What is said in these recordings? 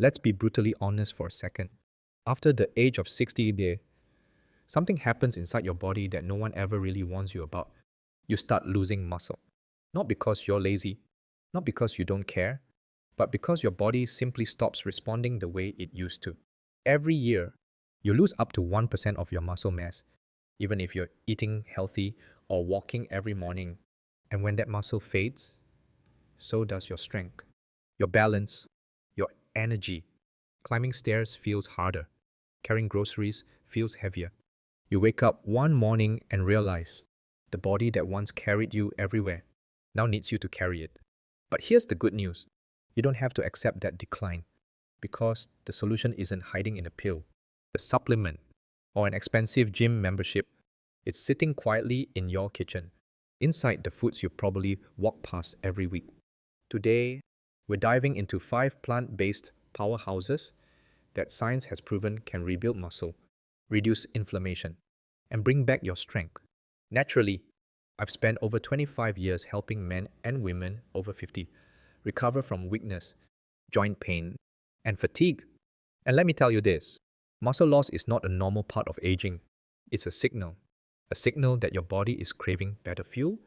Let's be brutally honest for a second. After the age of 60, something happens inside your body that no one ever really warns you about. You start losing muscle. Not because you're lazy, not because you don't care, but because your body simply stops responding the way it used to. Every year, you lose up to 1% of your muscle mass, even if you're eating healthy or walking every morning. And when that muscle fades, so does your strength, your balance, your energy. Climbing stairs feels harder. Carrying groceries feels heavier. You wake up one morning and realize the body that once carried you everywhere now needs you to carry it. But here's the good news. You don't have to accept that decline because the solution isn't hiding in a pill, a supplement, or an expensive gym membership. It's sitting quietly in your kitchen, inside the foods you probably walk past every week. Today, we're diving into 5 plant-based powerhouses that science has proven can rebuild muscle, reduce inflammation, and bring back your strength. Naturally, I've spent over 25 years helping men and women over 50 recover from weakness, joint pain, and fatigue. And let me tell you this, muscle loss is not a normal part of aging. It's a signal that your body is craving better fuel.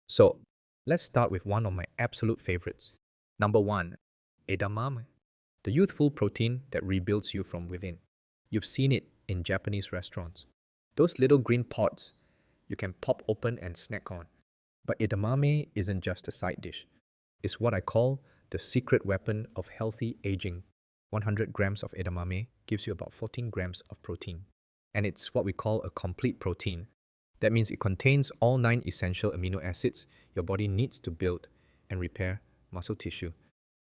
So, let's start with one of my absolute favorites. Number 1, edamame, the youthful protein that rebuilds you from within. You've seen it in Japanese restaurants. Those little green pods you can pop open and snack on. But edamame isn't just a side dish. It's what I call the secret weapon of healthy aging. 100 grams of edamame gives you about 14 grams of protein. And it's what we call a complete protein. That means it contains all 9 essential amino acids your body needs to build and repair muscle tissue.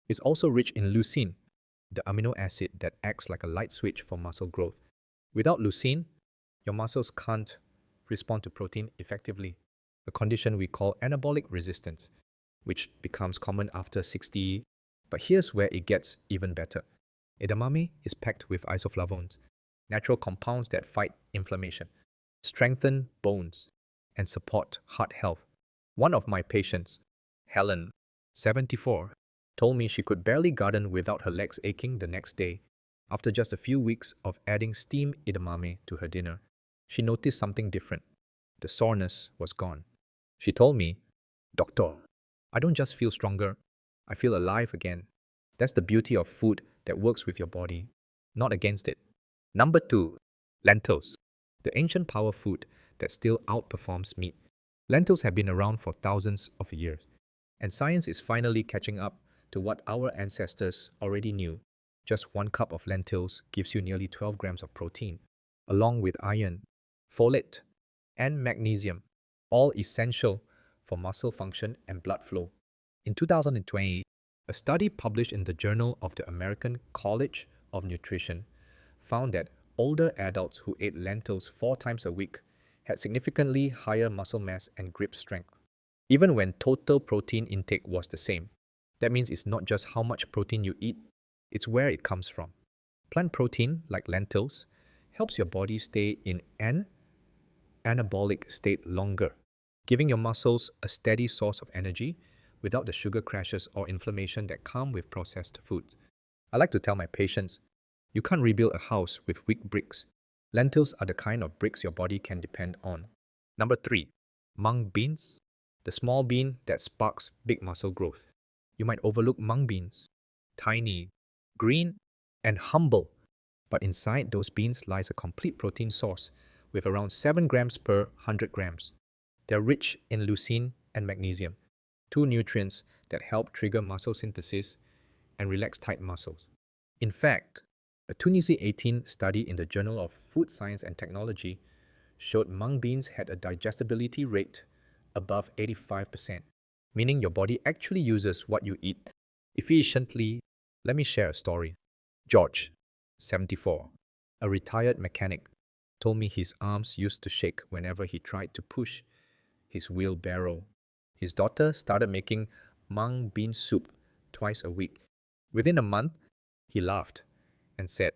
It's also rich in leucine, the amino acid that acts like a light switch for muscle growth. Without leucine, your muscles can't respond to protein effectively, a condition we call anabolic resistance, which becomes common after 60. But here's where it gets even better. Edamame is packed with isoflavones, natural compounds that fight inflammation, strengthen bones, and support heart health. One of my patients, Helen, 74, told me she could barely garden without her legs aching the next day. After just a few weeks of adding steamed edamame to her dinner, she noticed something different. The soreness was gone. She told me, "Doctor, I don't just feel stronger, I feel alive again." That's the beauty of food that works with your body, not against it. Number 2, lentils, the ancient power food that still outperforms meat. Lentils have been around for thousands of years, and science is finally catching up to what our ancestors already knew. Just 1 cup of lentils gives you nearly 12 grams of protein, along with iron, folate, and magnesium, all essential for muscle function and blood flow. In 2020, a study published in the Journal of the American College of Nutrition found that older adults who ate lentils 4 times a week had significantly higher muscle mass and grip strength, even when total protein intake was the same. That means it's not just how much protein you eat, it's where it comes from. Plant protein, like lentils, helps your body stay in an anabolic state longer, giving your muscles a steady source of energy without the sugar crashes or inflammation that come with processed foods. I like to tell my patients, you can't rebuild a house with weak bricks. Lentils are the kind of bricks your body can depend on. Number 3, mung beans, the small bean that sparks big muscle growth. You might overlook mung beans, tiny, green, and humble, but inside those beans lies a complete protein source with around 7 grams per 100 grams. They're rich in leucine and magnesium, 2 nutrients that help trigger muscle synthesis and relax tight muscles. In fact, a 2018 study in the Journal of Food Science and Technology showed mung beans had a digestibility rate above 85%, meaning your body actually uses what you eat efficiently. Let me share a story. George, 74, a retired mechanic, told me his arms used to shake whenever he tried to push his wheelbarrow. His daughter started making mung bean soup twice a week. Within a month, he laughed and said,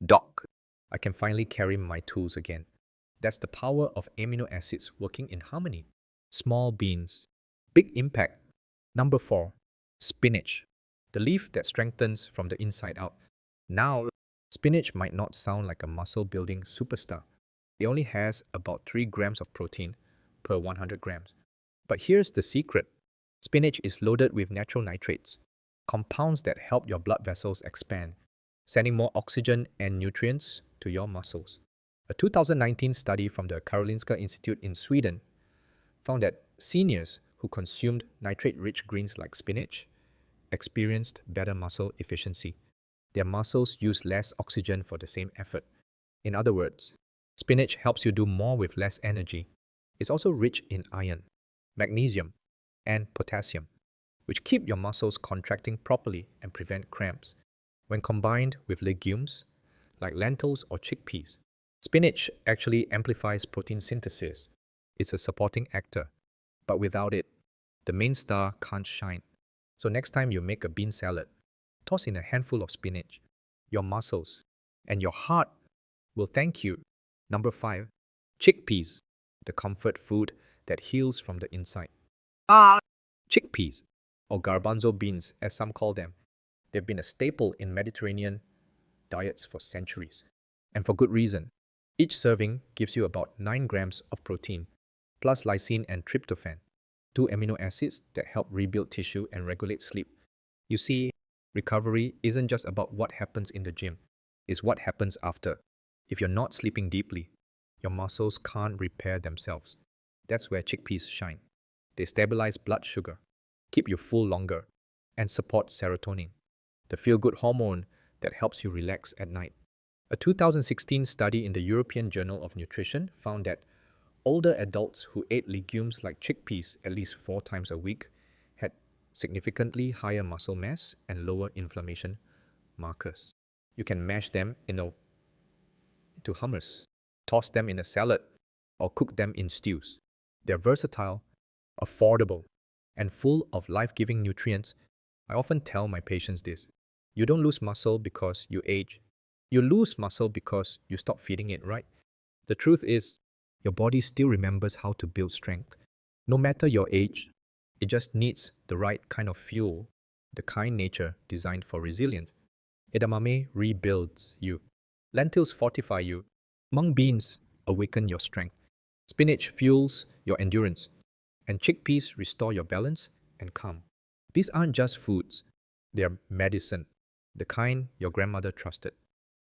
"Doc, I can finally carry my tools again." That's the power of amino acids working in harmony. Small beans, big impact. Number 4, spinach, the leaf that strengthens from the inside out. Now, spinach might not sound like a muscle building superstar. It only has about 3 grams of protein per 100 grams. But here's the secret: spinach is loaded with natural nitrates, compounds that help your blood vessels expand, sending more oxygen and nutrients to your muscles. A 2019 study from the Karolinska Institute in Sweden found that seniors who consumed nitrate-rich greens like spinach experienced better muscle efficiency. Their muscles use less oxygen for the same effort. In other words, spinach helps you do more with less energy. It's also rich in iron, magnesium, and potassium, which keep your muscles contracting properly and prevent cramps. When combined with legumes like lentils or chickpeas, spinach actually amplifies protein synthesis. It's a supporting actor, but without it, the main star can't shine. So next time you make a bean salad, toss in a handful of spinach. Your muscles and your heart will thank you. Number 5, chickpeas, the comfort food that heals from the inside. Chickpeas, or garbanzo beans as some call them, they've been a staple in Mediterranean diets for centuries. And for good reason. Each serving gives you about 9 grams of protein, plus lysine and tryptophan, 2 amino acids that help rebuild tissue and regulate sleep. You see, recovery isn't just about what happens in the gym, it's what happens after. If you're not sleeping deeply, your muscles can't repair themselves. That's where chickpeas shine. They stabilize blood sugar, keep you full longer, and support serotonin, the feel-good hormone that helps you relax at night. A 2016 study in the European Journal of Nutrition found that older adults who ate legumes like chickpeas at least 4 times a week had significantly higher muscle mass and lower inflammation markers. You can mash them into hummus, toss them in a salad, or cook them in stews. They're versatile, affordable, and full of life-giving nutrients. I often tell my patients this: you don't lose muscle because you age. You lose muscle because you stop feeding it right. The truth is, your body still remembers how to build strength. No matter your age, it just needs the right kind of fuel, the kind nature designed for resilience. Edamame rebuilds you. Lentils fortify you. Mung beans awaken your strength. Spinach fuels your endurance. And chickpeas restore your balance and calm. These aren't just foods, they are medicine, the kind your grandmother trusted.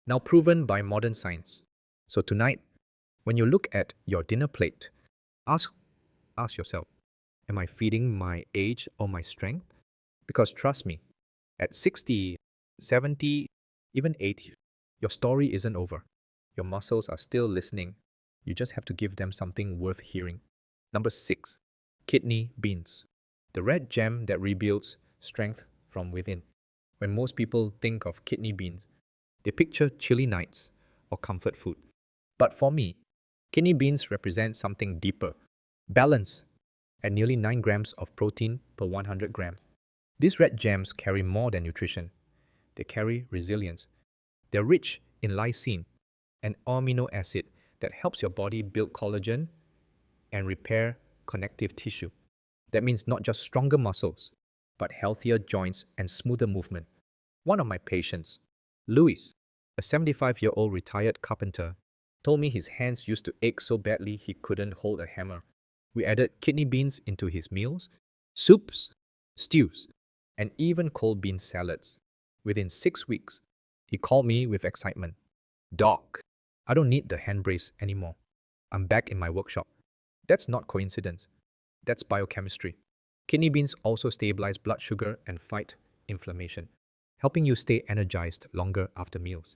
Now proven by modern science. So tonight, when you look at your dinner plate, ask yourself, am I feeding my age or my strength? Because trust me, at 60, 70, even 80, your story isn't over. Your muscles are still listening. You just have to give them something worth hearing. Number 6, kidney beans, the red gem that rebuilds strength from within. When most people think of kidney beans, they picture chilly nights or comfort food. But for me, kidney beans represent something deeper: balance at nearly 9 grams of protein per 100 grams. These red gems carry more than nutrition. They carry resilience. They're rich in lysine, an amino acid that helps your body build collagen and repair connective tissue. That means not just stronger muscles, but healthier joints and smoother movement. One of my patients, Louis, a 75-year-old retired carpenter, told me his hands used to ache so badly he couldn't hold a hammer. We added kidney beans into his meals, soups, stews, and even cold bean salads. Within 6 weeks, he called me with excitement. "Doc, I don't need the hand brace anymore. I'm back in my workshop." That's not coincidence. That's biochemistry. Kidney beans also stabilize blood sugar and fight inflammation, helping you stay energized longer after meals.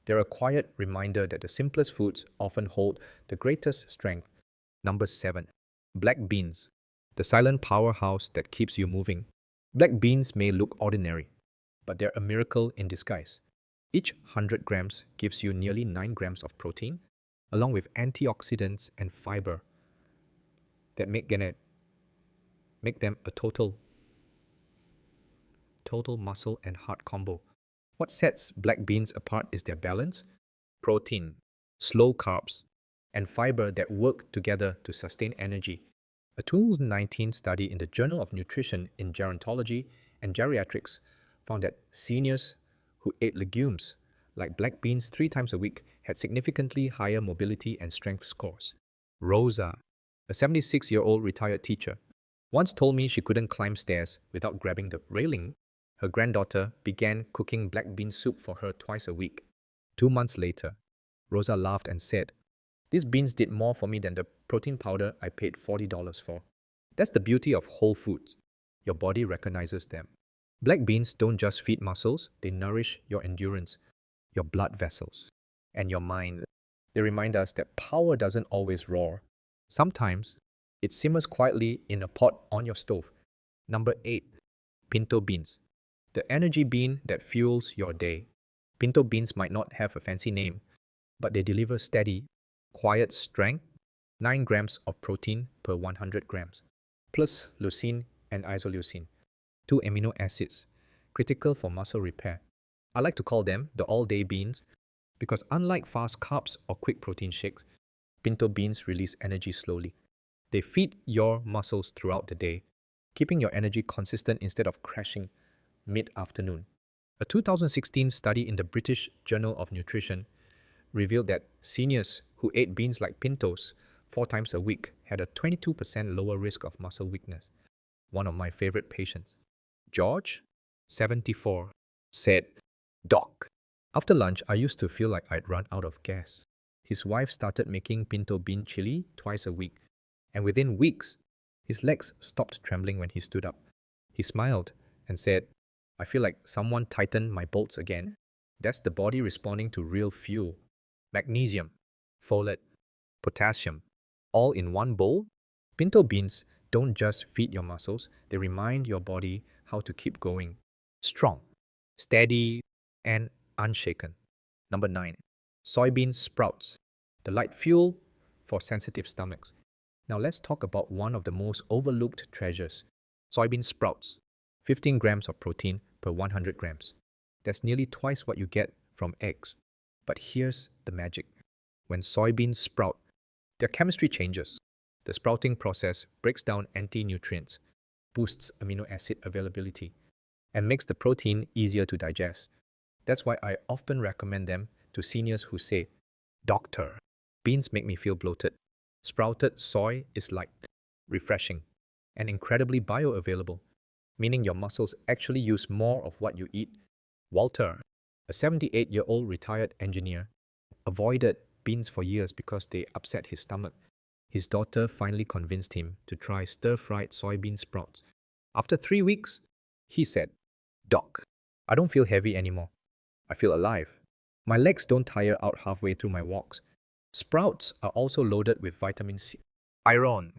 They're a quiet reminder that the simplest foods often hold the greatest strength. Number 7, black beans, the silent powerhouse that keeps you moving. Black beans may look ordinary, but they're a miracle in disguise. Each 100 grams gives you nearly 9 grams of protein, along with antioxidants and fiber that make them a total muscle and heart combo. What sets black beans apart is their balance: protein, slow carbs, and fiber that work together to sustain energy. A 2019 study in the Journal of Nutrition in Gerontology and Geriatrics found that seniors who ate legumes like black beans 3 times a week, had significantly higher mobility and strength scores. Rosa, a 76-year-old retired teacher, once told me she couldn't climb stairs without grabbing the railing. Her granddaughter began cooking black bean soup for her twice a week. 2 months later, Rosa laughed and said, "These beans did more for me than the protein powder I paid $40 for." That's the beauty of whole foods. Your body recognizes them. Black beans don't just feed muscles, they nourish your endurance, your blood vessels, and your mind. They remind us that power doesn't always roar. Sometimes, it simmers quietly in a pot on your stove. Number 8. Pinto beans. The energy bean that fuels your day. Pinto beans might not have a fancy name, but they deliver steady, quiet strength, 9 grams of protein per 100 grams, plus leucine and isoleucine, 2 amino acids, critical for muscle repair. I like to call them the all-day beans because unlike fast carbs or quick protein shakes, pinto beans release energy slowly. They feed your muscles throughout the day, keeping your energy consistent instead of crashing mid-afternoon. A 2016 study in the British Journal of Nutrition revealed that seniors who ate beans like pintos 4 times a week had a 22% lower risk of muscle weakness. One of my favorite patients, George, 74, said, "Doc, after lunch I used to feel like I'd run out of gas." His wife started making pinto bean chili twice a week, and within weeks, his legs stopped trembling when he stood up. He smiled and said, "I feel like someone tightened my bolts again." That's the body responding to real fuel. Magnesium, folate, potassium, all in one bowl. Pinto beans don't just feed your muscles, they remind your body how to keep going. Strong, steady, and unshaken. Number 9. Soybean sprouts, the light fuel for sensitive stomachs. Now let's talk about one of the most overlooked treasures, soybean sprouts. 15 grams of protein per 100 grams. That's nearly twice what you get from eggs. But here's the magic. When soybeans sprout, their chemistry changes. The sprouting process breaks down anti-nutrients, boosts amino acid availability, and makes the protein easier to digest. That's why I often recommend them to seniors who say, "Doctor, beans make me feel bloated." Sprouted soy is light, refreshing, and incredibly bioavailable, meaning your muscles actually use more of what you eat. Walter, a 78-year-old retired engineer, avoided beans for years because they upset his stomach. His daughter finally convinced him to try stir-fried soybean sprouts. After 3 weeks, he said, "Doc, I don't feel heavy anymore. I feel alive. My legs don't tire out halfway through my walks." Sprouts are also loaded with vitamin C, iron,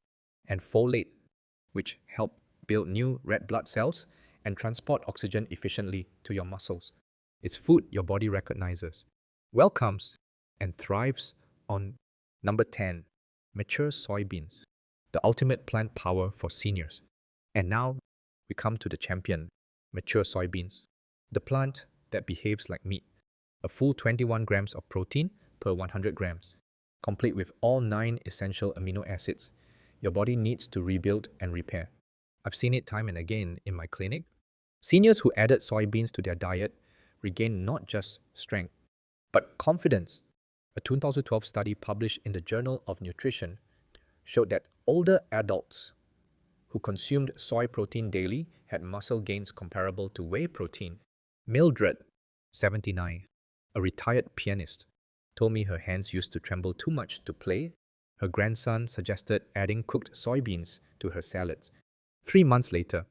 and folate, which help build new red blood cells and transport oxygen efficiently to your muscles. It's food your body recognizes, welcomes, and thrives on. Number 10. Mature soybeans, the ultimate plant power for seniors. And now we come to the champion, mature soybeans, the plant that behaves like meat. A full 21 grams of protein per 100 grams, complete with all 9 essential amino acids your body needs to rebuild and repair. I've seen it time and again in my clinic. Seniors who added soybeans to their diet regained not just strength, but confidence. A 2012 study published in the Journal of Nutrition showed that older adults who consumed soy protein daily had muscle gains comparable to whey protein. Mildred, 79, a retired pianist, told me her hands used to tremble too much to play. Her grandson suggested adding cooked soybeans to her salads. 3 months later,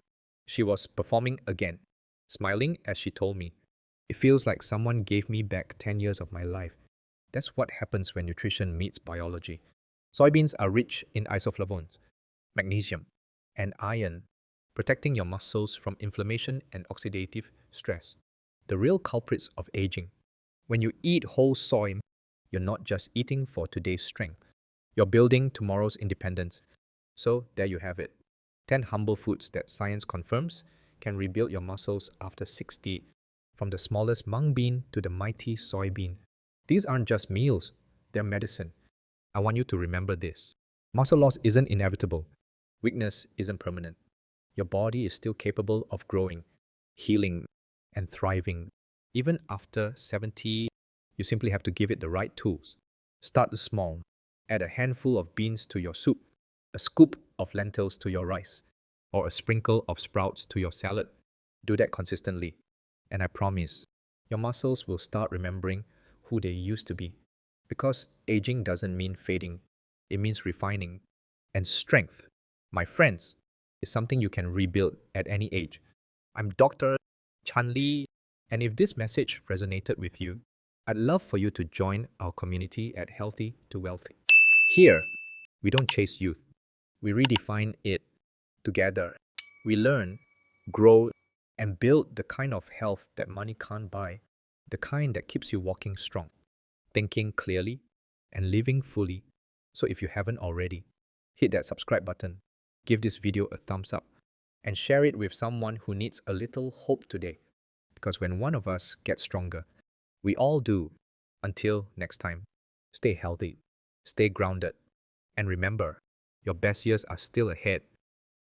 she was performing again, smiling as she told me, "It feels like someone gave me back 10 years of my life." That's what happens when nutrition meets biology. Soybeans are rich in isoflavones, magnesium, and iron, protecting your muscles from inflammation and oxidative stress, the real culprits of aging. When you eat whole soy, you're not just eating for today's strength, you're building tomorrow's independence. So there you have it. 10 humble foods that science confirms can rebuild your muscles after 60, from the smallest mung bean to the mighty soybean. These aren't just meals, they're medicine. I want you to remember this. Muscle loss isn't inevitable. Weakness isn't permanent. Your body is still capable of growing, healing, and thriving, even after 70 You simply have to give it the right tools. Start small. Add a handful of beans to your soup, a scoop of lentils to your rice, or a sprinkle of sprouts to your salad. Do that consistently, and I promise your muscles will start remembering who they used to be. Because aging doesn't mean fading, it means refining. And strength, my friends, is something you can rebuild at any age. I'm Dr. Chanli, and if this message resonated with you, I'd love for you to join our community at Healthy to Wealthy. Here, we don't chase youth, we redefine it together. We learn, grow, and build the kind of health that money can't buy, the kind that keeps you walking strong, thinking clearly, and living fully. So if you haven't already, hit that subscribe button, give this video a thumbs up, and share it with someone who needs a little hope today. Because when one of us gets stronger, we all do. Until next time, stay healthy, stay grounded, and remember, your best years are still ahead.